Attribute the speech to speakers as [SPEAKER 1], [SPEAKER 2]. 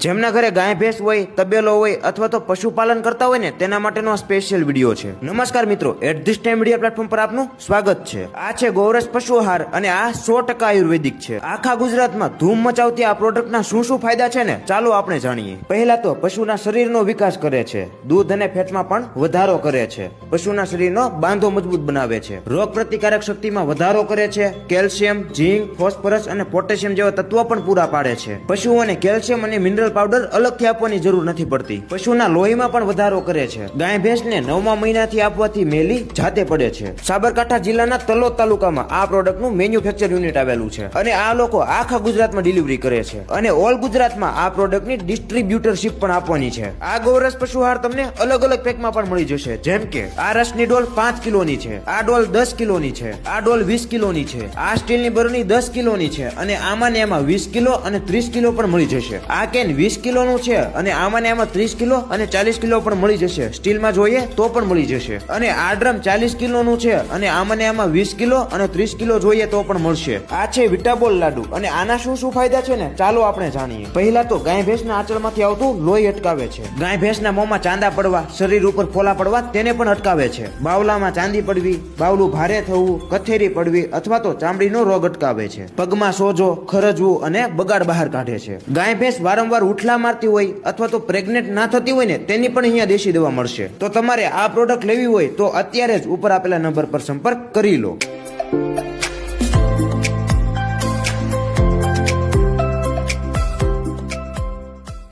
[SPEAKER 1] જેમના ઘરે ગાય ભેંસ હોય, તબેલો હોય અથવા તો પશુપાલન કરતા હોય ને તેના માટેનો સ્પેશિયલ વિડીયો છે। નમસ્કાર મિત્રો, at this time media platform પર આપનું સ્વાગત છે। આ છે ગૌરસ પશુ આહાર અને આ 100% આયુર્વેદિક છે। આખા ગુજરાતમાં ધૂમ મચાવતી આ પ્રોડક્ટના શું ફાયદા છે ને ચાલો આપણે જાણીએ। પહેલા તો પશુના શરીરનો વિકાસ કરે છે, દૂધ અને ફેટમાં પણ વધારો કરે છે, પશુના શરીરનો બાંધો મજબૂત બનાવે છે, રોગ પ્રતિકારક શક્તિમાં વધારો કરે છે, કેલ્શિયમ, ઝીંક, ફોસ્ફરસ અને પોટેશિયમ જેવા તત્વો પણ પૂરા પાડે છે। પશુઓને કેલ્શિયમ અને મિનરલ પાવડર અલગથી આપવાની જરૂર નથી પડતી। પશુના લોહીમાં પણ વધારો કરે છે। ગાય ભેંસને 9મા મહિનાથી આપવાથી મેલી જાતે પડે છે। સાબરકાંઠા જિલ્લાના તલોદ તાલુકામાં આ પ્રોડક્ટનું મેન્યુફેક્ચર યુનિટ આવેલું છે અને આ લોકો આખા ગુજરાતમાં ડિલિવરી કરે છે અને ઓલ ગુજરાતમાં આ પ્રોડક્ટની ડિસ્ટ્રીબ્યુટરશિપ પણ આપવાની છે। આ ગૌરસ પશુ આહાર તમને અલગ અલગ પેકમાં પણ મળી જશે, જેમ કે આ રસની ડોલ 5 કિલોની છે, આ ડોલ 10 કિલોની છે, આ ડોલ 20 કિલોની છે, આ સ્ટીલની બરણી 10 કિલોની છે અને આમાં ને એમાં 20 કિલો અને 30 કિલો પણ મળી જશે। આ કેન 20 કિલોનું છે અને આમાં ને એમાં 30 કિલો અને 40 કિલો પણ મળી જશે। સ્ટીલમાં જોઈએ તો પણ મળી જશે। અને આ ડ્રમ 40 કિલોનું છે અને આમાં ને એમાં 20 કિલો અને 30 કિલો જોઈએ તો પણ મળશે। આ છે વિટાબોલ લાડુ અને આના શું ફાયદા છે ને ચાલો આપણે જાણીએ। પહેલા તો ગાય ભેંસના આંચળમાંથી આવતું લોહી અટકાવે છે, ગાય ભેંસના મોંમાં ચાંદા પડવા, શરીર ઉપર ફોલા પડવા તેને પણ અટકાવે છે, બાવલામાં ચાંદી પડવી, બાવલું ભારે થવું, કથેરી પડવી અથવા તો ચામડીનો રોગ અટકાવે છે, પગમાં સોજો, ખરજવું અને બગાડ બહાર કાઢે છે। ગાય ભેંસ વારંવાર ઉઠલા મારતી હોય અથવા તો પ્રેગ્નેન્ટ ના થતી હોય ને તેની પણ અહીંયા દેશી દવા મળશે। તો તમારે આ પ્રોડક્ટ લેવી હોય તો અત્યારે જ ઉપર આપેલા નંબર પર સંપર્ક કરી લો।